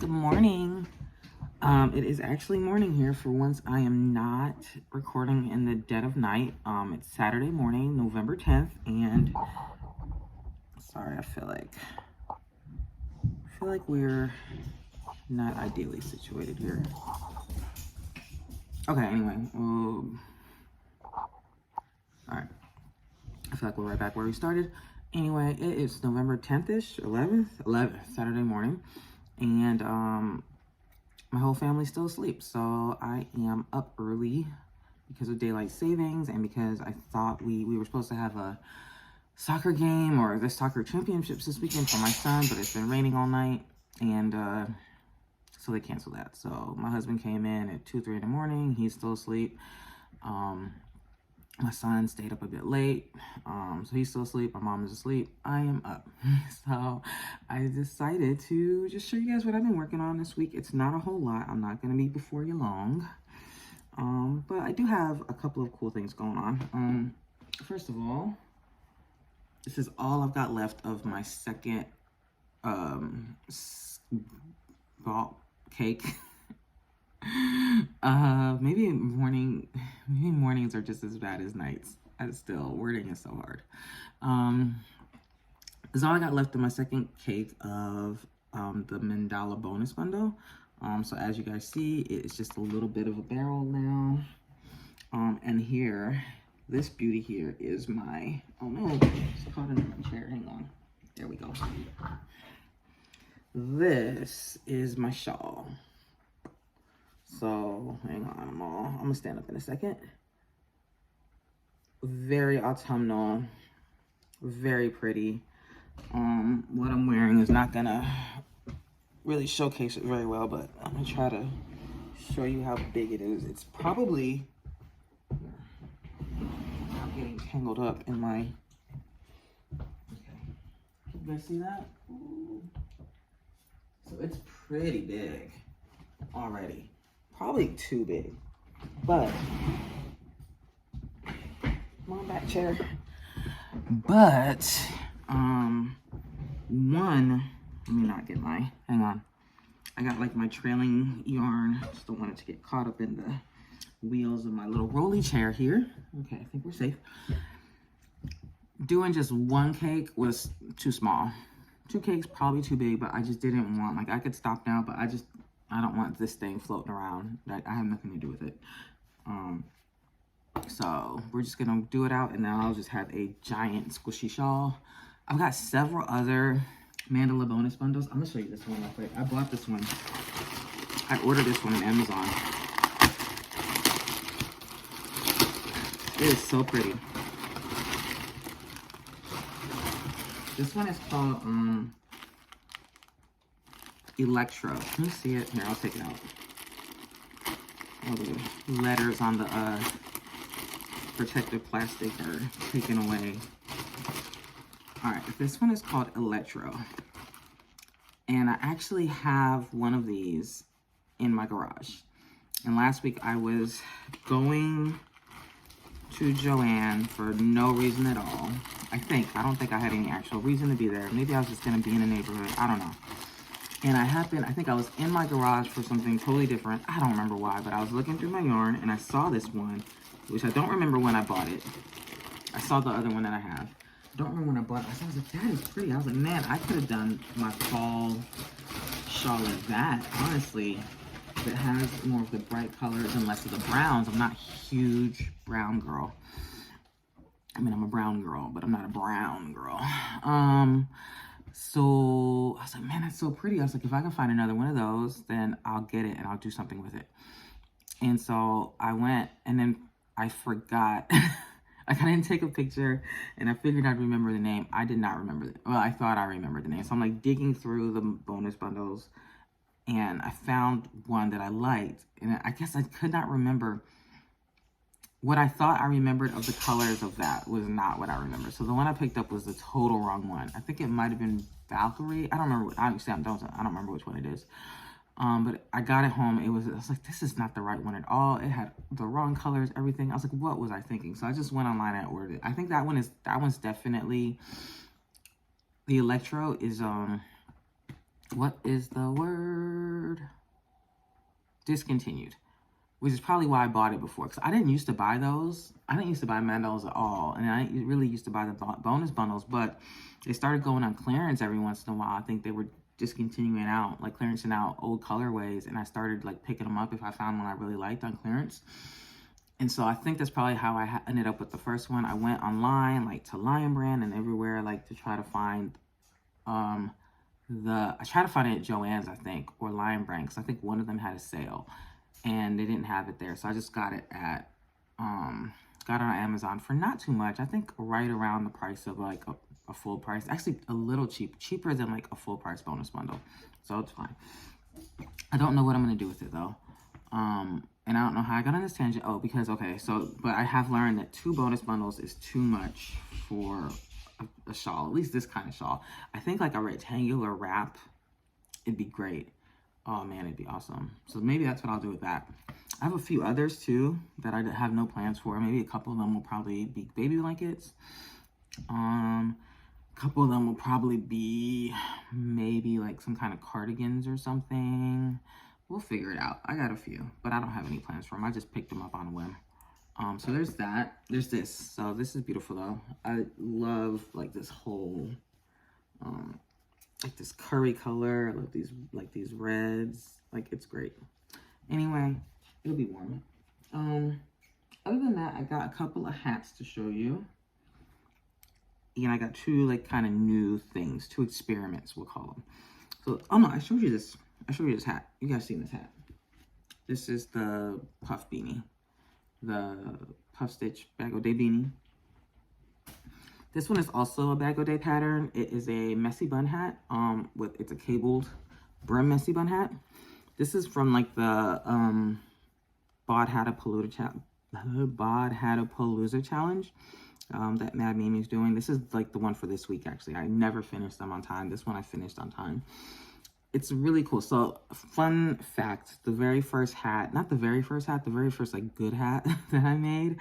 Good morning. It is actually morning here. For once, I am not recording in the dead of night. It's Saturday morning, November 10th, and sorry, I feel like we're not ideally situated here. Okay, anyway, all right. I feel like we're right back where we started. Anyway, it is November 10th-ish, 11th, Saturday morning, and my whole family's still asleep, so I am up early because of daylight savings and because I thought we were supposed to have a soccer game or the soccer championships this weekend for my son, but it's been raining all night, and so they canceled that. So my husband came in at 2, 3 in the morning. He's still asleep. My son stayed up a bit late, so he's still asleep. My mom is asleep. I am up. So I decided to just show you guys what I've been working on this week. It's not a whole lot. I'm not going to be before you long. But I do have a couple of cool things going on. First of all, this is all I've got left of my second ball cake. Maybe mornings are just as bad as nights. Wording is so hard. This is all I got left of my second cake of the mandala bonus bundle. So as you guys see, it's just a little bit of a barrel now. And here, this beauty here is my, oh no, it's caught in my chair, hang on. There we go. This is my shawl. So, hang on, I'm gonna stand up in a second. Very autumnal, very pretty. What I'm wearing is not gonna really showcase it very well, but I'm gonna try to show you how big it is. It's probably, I'm getting tangled up in my, okay. You guys see that? Ooh. So it's pretty big already. Probably too big, but come on back, chair. But let me not get my, hang on. I got like my trailing yarn. Just don't want it to get caught up in the wheels of my little rolly chair here. Okay, I think we're safe. Doing just one cake was too small. 2 cakes probably too big, but I just didn't want, like I could stop now, but I don't want this thing floating around. I have nothing to do with it. So we're just gonna do it out, and then I'll just have a giant squishy shawl. I've got several other mandala bonus bundles. I'm gonna show you this one real quick. I bought this one. I ordered this one on Amazon. It is so pretty. This one is called Electro. Can you see it? Here, I'll take it out. All the letters on the protective plastic are taken away. Alright, this one is called Electro. And I actually have one of these in my garage. And last week I was going to Joann for no reason at all. I don't think I had any actual reason to be there. Maybe I was just going to be in the neighborhood. I don't know. And I think I was in my garage for something totally different. I don't remember why, but I was looking through my yarn and I saw this one, which I don't remember when I bought it. I saw the other one that I have. I don't remember when I bought it. I was like, that is pretty. I was like, man, I could have done my fall shawl like that, honestly. That has more of the bright colors and less of the browns. I'm not a huge brown girl. I mean, I'm a brown girl, but I'm not a brown girl. So I was like, man, that's so pretty. I was like, if I can find another one of those, then I'll get it and I'll do something with it. And so I went, and then I forgot. I didn't take a picture, and I figured I'd remember the name. I did not remember it. Well, I thought I remembered the name. So I'm like digging through the bonus bundles, and I found one that I liked. And I guess I could not remember. What I thought I remembered of the colors of that was not what I remember. So the one I picked up was the total wrong one. I think it might have been Valkyrie. I don't remember. I don't remember which one it is. But I got it home. I was like, this is not the right one at all. It had the wrong colors, everything. I was like, what was I thinking? So I just went online and ordered it. I think that one's definitely, the Electro is what is the word? Discontinued. Which is probably why I bought it before. Because I didn't used to buy those. I didn't used to buy mandalas at all. And I really used to buy the bonus bundles. But they started going on clearance every once in a while. I think they were discontinuing out, like clearancing out old colorways. And I started like picking them up if I found one I really liked on clearance. And so I think that's probably how I ended up with the first one. I went online, like to Lion Brand and everywhere, like to try to find I tried to find it at Joann's, I think, or Lion Brand, because I think one of them had a sale. And they didn't have it there, so I just got it at got it on Amazon for not too much. I think right around the price of like a full price, actually a little cheaper than like a full price bonus bundle, so it's fine. I don't know what I'm gonna do with it though, and I don't know how I got on this tangent. Oh, because okay, so but I have learned that 2 bonus bundles is too much for a shawl, at least this kind of shawl. I think like a rectangular wrap, it'd be great. Oh man, it'd be awesome. So maybe that's what I'll do with that. I have a few others too that I have no plans for. Maybe a couple of them will probably be baby blankets. A couple of them will probably be maybe like some kind of cardigans or something. We'll figure it out. I got a few, but I don't have any plans for them. I just picked them up on a whim. So there's that. There's this. So this is beautiful though. I love like this whole like this curry color. I love these reds. Like it's great. Anyway, it'll be warm. Other than that, I got a couple of hats to show you. And I got 2 like kind of new things, 2 experiments we'll call them. So oh no, I showed you this hat. You guys seen this hat? This is the puff beanie, the puff stitch bag o' day beanie. This one is also a bag o' day pattern. It is a messy bun hat. It's a cabled brim messy bun hat. This is from like the Bod Hattapalooza challenge that Mad Mimi's doing. This is like the one for this week actually. I never finished them on time. This one I finished on time. It's really cool. So fun fact, the very first hat, not the very first hat, the very first like good hat that I made,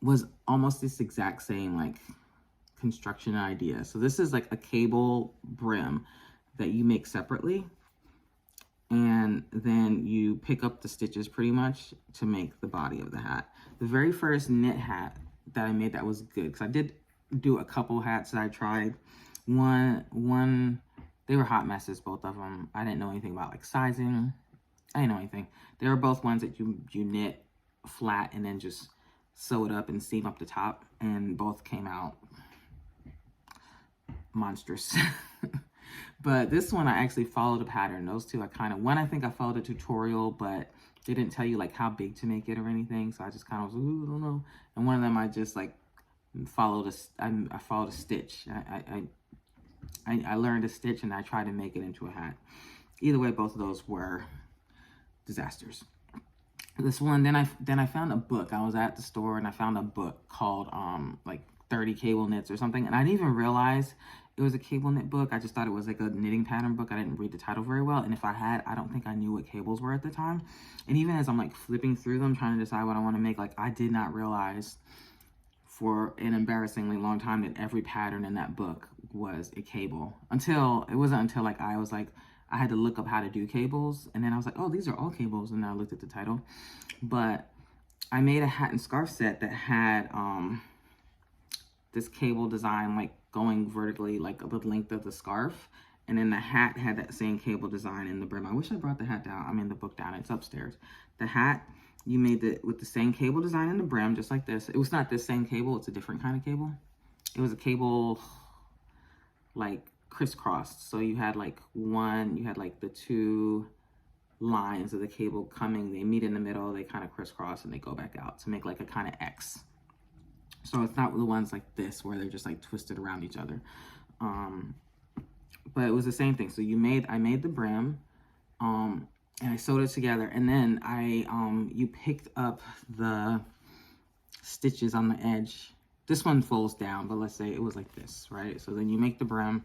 was almost this exact same like construction idea. So this is like a cable brim that you make separately, and then you pick up the stitches pretty much to make the body of the hat. The very first knit hat that I made that was good, because I did do a couple hats that I tried. One they were hot messes, both of them. I didn't know anything about like sizing. I didn't know anything. They were both ones that you knit flat and then just sew it up and seam up the top, and both came out monstrous. But this one I actually followed a pattern. Those 2 I kind of, one I think I followed a tutorial, but they didn't tell you like how big to make it or anything, so I just kind of was, ooh, I don't know. And one of them I just like followed I followed a stitch. I learned a stitch and I tried to make it into a hat. Either way, both of those were disasters. This one, then I found a book. I was at the store and I found a book called like 30 cable knits or something, and I didn't even realize it was a cable knit book. I just thought it was like a knitting pattern book. I didn't read the title very well, and if I had, I don't think I knew what cables were at the time. And even as I'm like flipping through them trying to decide what I want to make, like I did not realize for an embarrassingly long time that every pattern in that book was a cable. It wasn't until like I had to look up how to do cables, and then I was like, oh, these are all cables, and then I looked at the title. But I made a hat and scarf set that had this cable design like going vertically like the length of the scarf, and then the hat had that same cable design in the brim. I wish I brought the hat down. I mean the book down. It's upstairs. The hat, you made it with the same cable design in the brim, just like this. It was not this same cable. It's a different kind of cable. It was a cable like crisscrossed. So you had like the 2 lines of the cable coming. They meet in the middle. They kind of crisscross and they go back out to make like a kind of X. So it's not the ones like this where they're just like twisted around each other. But it was the same thing. So I made the brim, and I sewed it together, and then you picked up the stitches on the edge. This one folds down, but let's say it was like this, right? So then you make the brim,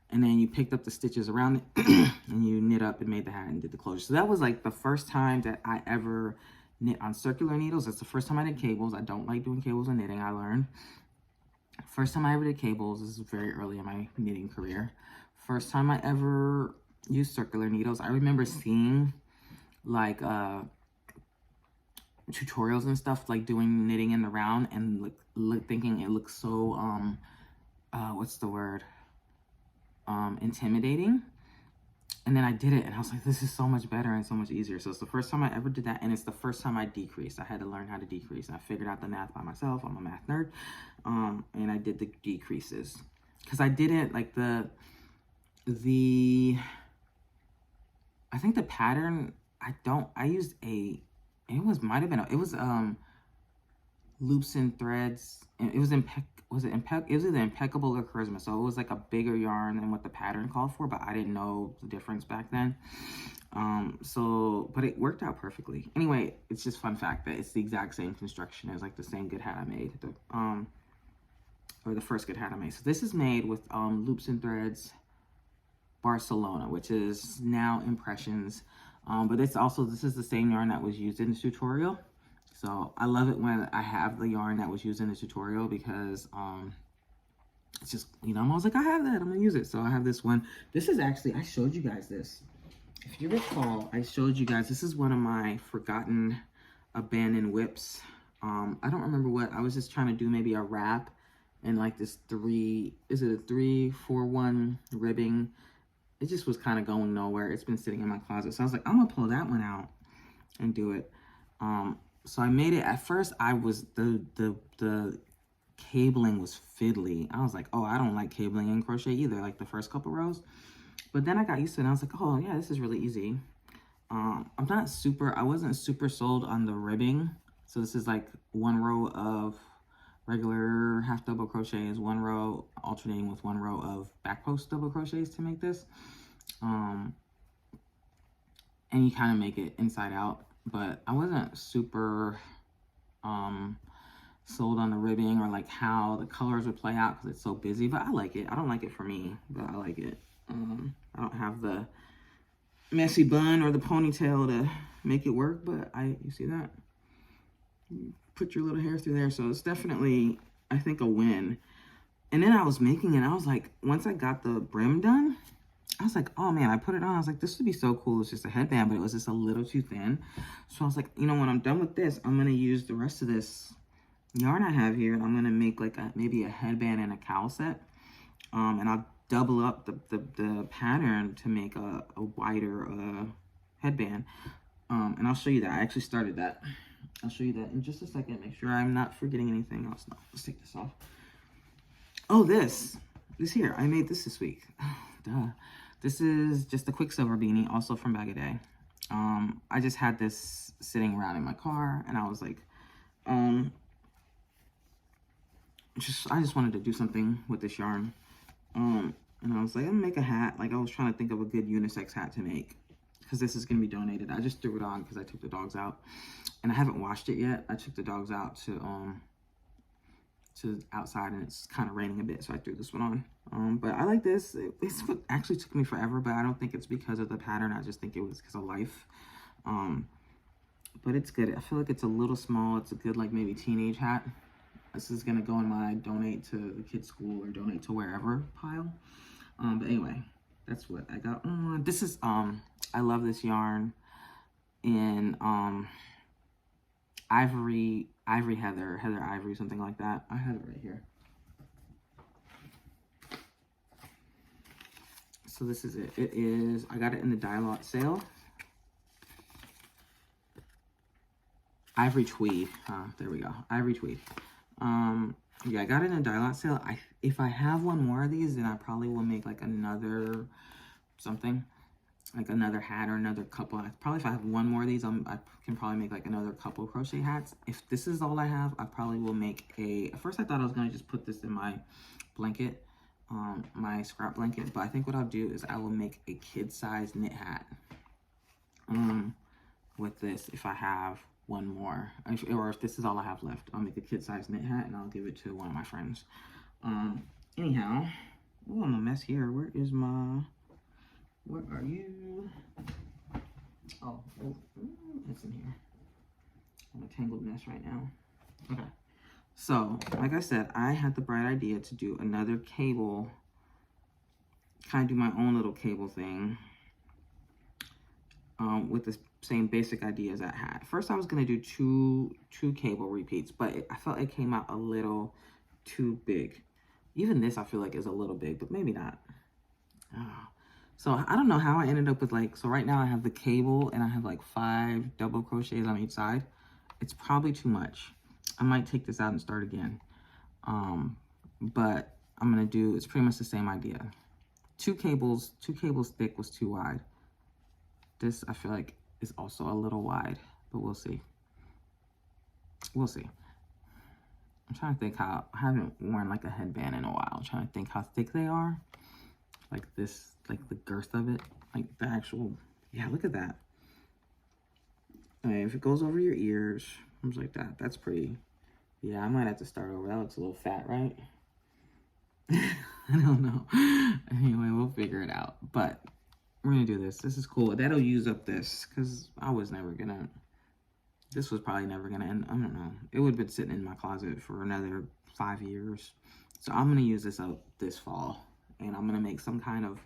and then you picked up the stitches around it, and you knit up and made the hat and did the closure. So that was like the first time that I ever knit on circular needles. That's the first time I did cables. I don't like doing cables and knitting, I learned. First time I ever did cables, this is very early in my knitting career. first time I ever used circular needles. I remember seeing like tutorials and stuff, like doing knitting in the round, and thinking it looks so what's the word, intimidating. And then I did it and I was like, this is so much better and so much easier. So it's the first time I ever did that, and it's the first time I decreased. I had to learn how to decrease, and I figured out the math by myself. I'm a math nerd. And I did the decreases because I didn't like I think the pattern, I used it was loops and threads, and it was either impeccable or charisma. So it was like a bigger yarn than what the pattern called for, but I didn't know the difference back then. But it worked out perfectly. Anyway, it's just fun fact that it's the exact same construction as like the same good hat I made, or the first good hat I made. So this is made with loops and threads Barcelona, which is now Impressions. But this is the same yarn that was used in the tutorial. So I love it when I have the yarn that was used in the tutorial, because it's just, you know, I was like, I have that, I'm gonna use it. So I have this one. This is actually, I showed you guys this. If you recall, I showed you guys, this is one of my forgotten abandoned whips. I don't remember what, I was just trying to do maybe a wrap and like this 3-4-1 ribbing. It just was kind of going nowhere. It's been sitting in my closet. So I was like, I'm gonna pull that one out and do it. So I made it. At first, I was, the cabling was fiddly. I was like, oh, I don't like cabling in crochet either, like the first couple rows. But then I got used to it, and I was like, oh, yeah, this is really easy. I wasn't super sold on the ribbing. So this is like one row of regular half double crochets, one row alternating with one row of back post double crochets to make this. And you kind of make it inside out. But I wasn't super sold on the ribbing or like how the colors would play out because it's so busy. But I like it. I don't like it for me, but I like it. I don't have the messy bun or the ponytail to make it work, but you see that? You put your little hair through there. So it's definitely, I think, a win. And then I was making it. I was like, once I got the brim done, I was like, oh man, I put it on. I was like, this would be so cool. It's just a headband, but it was just a little too thin. So I was like, you know, when I'm done with this, I'm going to use the rest of this yarn I have here, and I'm going to make like maybe a headband and a cowl set. And I'll double up the pattern to make a wider headband. And I'll show you that. I actually started that. I'll show you that in just a second. Make sure I'm not forgetting anything else. No, let's take this off. Oh, this here. I made this week. Oh, duh. This is just a Quicksilver beanie, also from Bag a Day. I just had this sitting around in my car, and I was like, I just wanted to do something with this yarn. And I was like, I'm gonna make a hat. Like, I was trying to think of a good unisex hat to make, because this is gonna be donated. I just threw it on because I took the dogs out, and I haven't washed it yet. I took the dogs out to outside, and it's kind of raining a bit, so I threw this one on. But I like this. It's what actually took me forever, but I don't think it's because of the pattern. I just think it was because of life. But it's good. I feel like it's a little small. It's a good, like, maybe teenage hat. This is gonna go in my donate to the kids' school or donate to wherever pile. But anyway, that's what I got on. This is I love this yarn in Ivory Heather Ivory, something like that. I have it right here. So this is it. It is, I got it in the Dialogue sale. Ivory Tweed. There we go. Ivory Tweed. Yeah, I got it in a Dialogue sale. If I have one more of these, then I probably will make like another something, like another hat or another couple. Probably if I have one more of these, I can probably make like another couple crochet hats. If this is all I have, I probably will make at first I thought I was gonna just put this in my blanket, my scrap blanket, but I think what I'll do is I will make a kid-sized knit hat with this if I have one more, or if this is all I have left. I'll make a kid-sized knit hat and I'll give it to one of my friends. Anyhow, oh, I'm a mess here. Where is my, where are you? Oh, it's in here. I'm a tangled mess right now. Okay, so like I said, I had the bright idea to do another cable kind of do my own little cable thing with the same basic idea as that hat. First, I was going to do two cable repeats, but I felt it came out a little too big. Even this, I feel like, is a little big, but maybe not. So I don't know how I ended up with like, so right now I have the cable and I have like 5 double crochets on each side. It's probably too much. I might take this out and start again. But I'm gonna do, it's pretty much the same idea. Two cables thick was too wide. This I feel like is also a little wide, but we'll see. We'll see. I'm trying to think how, I haven't worn like a headband in a while. I'm trying to think how thick they are. Like this, like the girth of it, like the actual, yeah, look at that. Okay, if it goes over your ears, comes like that, that's pretty, yeah, I might have to start over. That looks a little fat, right? I don't know. Anyway, we'll figure it out. But we're gonna do this. This is cool. That'll use up this, because I was never gonna, this was probably never gonna end. I don't know. It would have been sitting in my closet for another 5 years. So I'm gonna use this up this fall. And I'm gonna make some kind of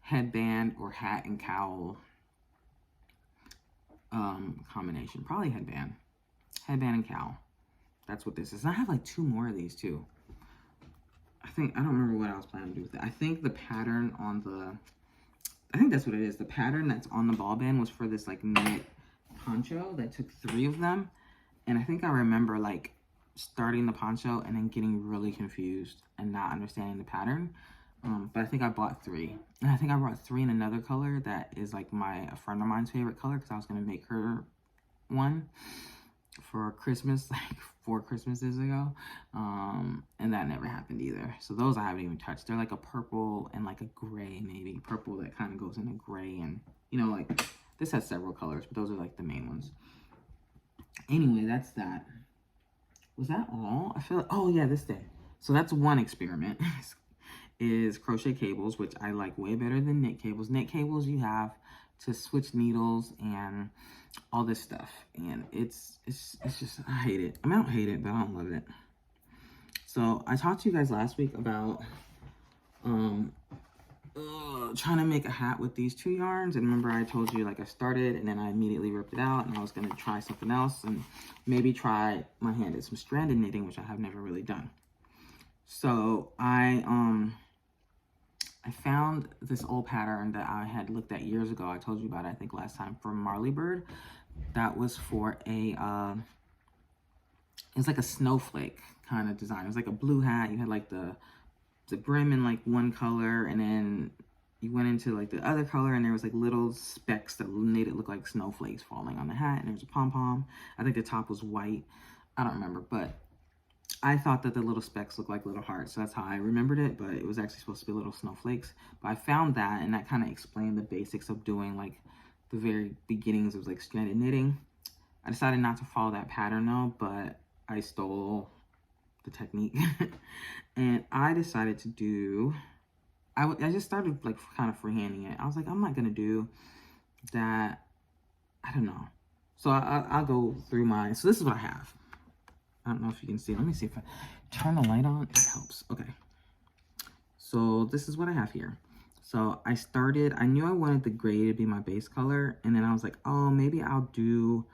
headband or hat and cowl combination. Probably headband. Headband and cowl. That's what this is. And I have like 2 more of these too. I don't remember what I was planning to do with it. I think the pattern on the, I think that's what it is. The pattern that's on the ball band was for this like knit poncho that took 3 of them. And I think I remember like starting the poncho and then getting really confused and not understanding the pattern. But I think I bought 3. And I think I brought 3 in another color that is like a friend of mine's favorite color, because I was going to make her one for Christmas, like 4 Christmases ago. And that never happened either. So those I haven't even touched. They're like a purple and like a gray, maybe. Purple that kind of goes into gray. And, you know, like this has several colors, but those are like the main ones. Anyway, that's that. Was that all? I feel like, oh yeah, this day. So that's one experiment. Is crochet cables, which I like way better than knit cables. Knit cables, you have to switch needles and all this stuff, and it's just, I hate it. I mean, I don't hate it, but I don't love it. So I talked to you guys last week about trying to make a hat with these 2 yarns, and remember I told you like I started and then I immediately ripped it out, and I was gonna try something else and maybe try my hand at some stranded knitting, which I have never really done. So I found this old pattern that I had looked at years ago. I told you about it, I think, last time, from Marley Bird. That was for a, it's like a snowflake kind of design. It was like a blue hat. You had like the brim in like one color, and then you went into like the other color, and there was like little specks that made it look like snowflakes falling on the hat, and there was a pom-pom. I think the top was white. I don't remember, but I thought that the little specks looked like little hearts, so that's how I remembered it, but it was actually supposed to be little snowflakes. But I found that, and that kind of explained the basics of doing like the very beginnings of like stranded knitting. I decided not to follow that pattern though, but I stole the technique. And I decided to do, I just started like kind of freehanding it. I was like, I'm not gonna do that, I don't know. So I'll go through mine. So this is what I have. I don't know if you can see. Let me see if I turn the light on. It helps. Okay. So this is what I have here. So I knew I wanted the gray to be my base color. And then I was like, oh, maybe I'll do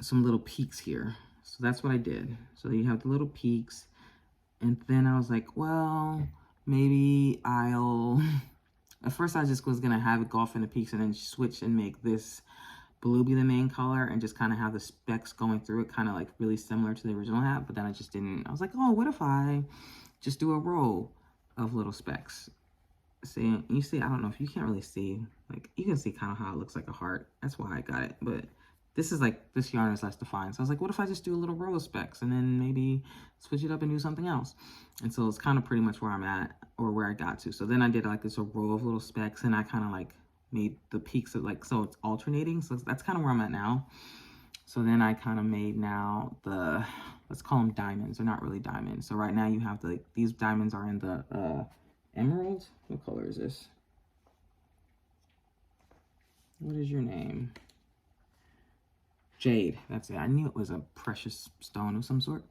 some little peaks here. So that's what I did. So you have the little peaks. And then I was like, well, maybe I'll, at first I just was going to have it go off in the peaks and then switch and make this blue be the main color and just kind of have the specks going through it, kind of like really similar to the original hat. But then I just didn't. I was like, oh, what if I just do a row of little specks? See, you see, I don't know if you can't really see, like you can see kind of how it looks like a heart. That's why I got it. But this is like, this yarn is less defined. So I was like, what if I just do a little row of specks and then maybe switch it up and do something else? And so it's kind of pretty much where I'm at, or where I got to. So then I did like this a row of little specks, and I kind of like made the peaks of like, so it's alternating. So that's kind of where I'm at now. So then I kind of made now the, let's call them diamonds. They're not really diamonds. So right now you have the, these diamonds are in the emerald. What color is this? What is your name? Jade. That's it. I knew it was a precious stone of some sort.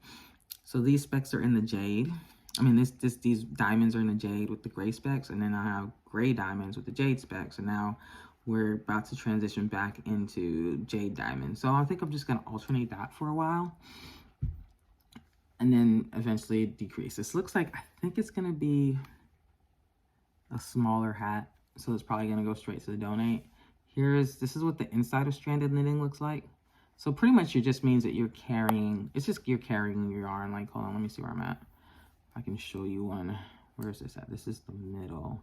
So these specks are in the jade. I mean, these diamonds are in the jade with the gray specks, and then I have gray diamonds with the jade specks, and now we're about to transition back into jade diamonds. So I think I'm just going to alternate that for a while, and then eventually decrease. This looks like, I think it's going to be a smaller hat, so it's probably going to go straight to the donate. This is what the inside of stranded knitting looks like. So pretty much it just means that you're carrying, it's just you're carrying your yarn. Like, hold on, let me see where I'm at. I can show you one. Where is this at? This is the middle,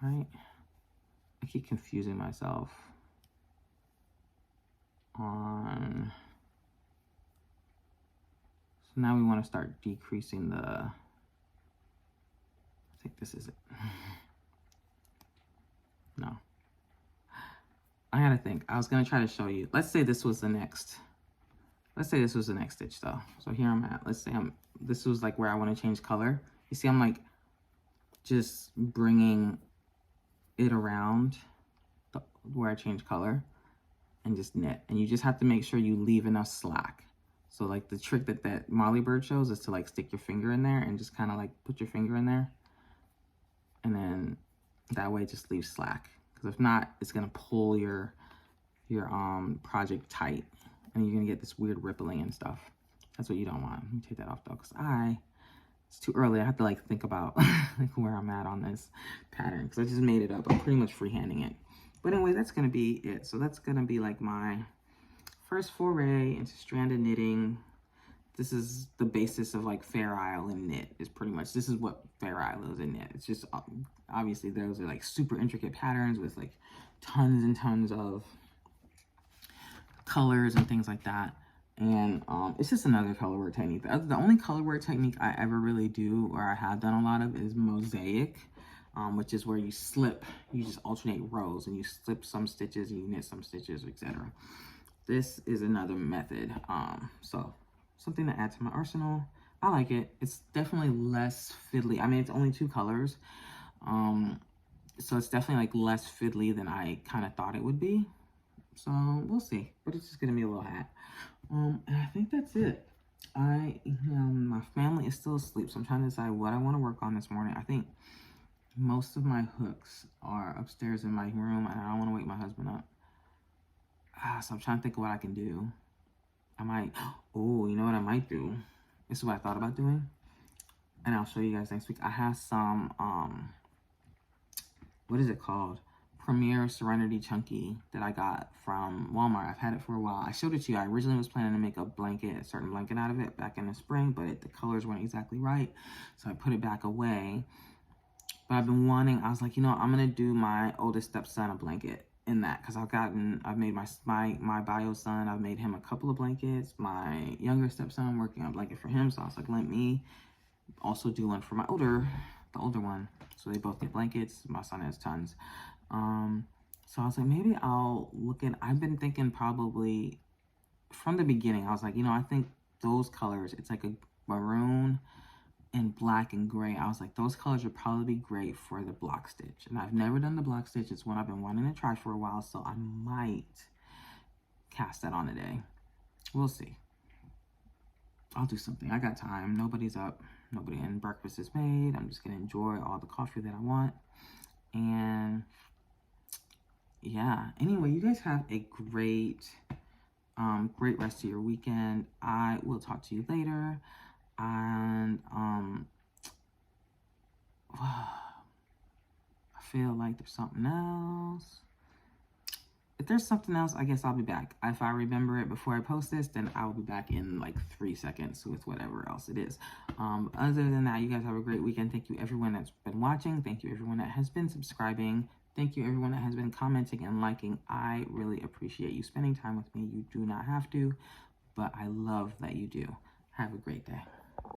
right? I keep confusing myself on. So now we want to start decreasing the, I think this is it. No. I gotta think. I was gonna try to show you. Let's say this was the next. Let's say this was the next stitch though. So here I'm at. Let's say this was like where I want to change color. You see, I'm like just bringing it around where I change color and just knit. And you just have to make sure you leave enough slack. So like the trick that Molly Bird shows is to like stick your finger in there and just kind of like put your finger in there. And then that way just leave slack. Because if not, it's gonna pull your project tight. And you're gonna get this weird rippling and stuff. That's what you don't want. Let me take that off though, because it's too early. I have to like think about like where I'm at on this pattern, because I just made it up. I'm pretty much freehanding it. But anyway, that's gonna be it. So that's gonna be like my first foray into stranded knitting. This is the basis of like Fair Isle and knit. Is pretty much, this is what Fair Isle is in knit. It's just obviously those are like super intricate patterns with like tons and tons of colors and things like that. And it's just another color work technique. The only color work technique I ever really do, or I have done a lot of, is mosaic, which is where you just alternate rows and you slip some stitches and you knit some stitches, etc. This is another method. So something to add to my arsenal. I like it. It's definitely less fiddly. I mean, it's only 2 colors. So it's definitely like less fiddly than I kind of thought it would be. So we'll see, but it's just gonna be a little hat. And I think that's it. My family is still asleep, so I'm trying to decide what I want to work on this morning. I think most of my hooks are upstairs in my room, and I don't want to wake my husband up. So I'm trying to think of what I can do. I might, oh, you know what I might do? This is what I thought about doing, and I'll show you guys next week. I have some, what is it called? Premier Serenity Chunky that I got from Walmart. I've had it for a while. I showed it to you. I originally was planning to make a certain blanket out of it back in the spring, but the colors weren't exactly right, so I put it back away. But I've been wanting, I was like, you know, I'm gonna do my oldest stepson a blanket in that, because I've made my bio son, I've made him a couple of blankets. My younger stepson, I'm working on a blanket for him, so I was like, let me also do one for the older one, so they both get blankets. My son has tons. So I was like, maybe I'll look at, I've been thinking probably from the beginning, I was like, you know, I think those colors, it's like a maroon and black and gray. I was like, those colors would probably be great for the block stitch. And I've never done the block stitch. It's one I've been wanting to try for a while, so I might cast that on today. We'll see. I'll do something. I got time. Nobody's up. And breakfast is made. I'm just gonna enjoy all the coffee that I want. And yeah, anyway, you guys have a great rest of your weekend. I will talk to you later. And I feel like there's something else. If there's something else, I guess I'll be back. If I remember it before I post this, then I'll be back in like 3 seconds with whatever else it is. Other than that, you guys have a great weekend. Thank you everyone that's been watching. Thank you everyone that has been subscribing. Thank you everyone that has been commenting and liking. I really appreciate you spending time with me. You do not have to, but I love that you do. Have a great day.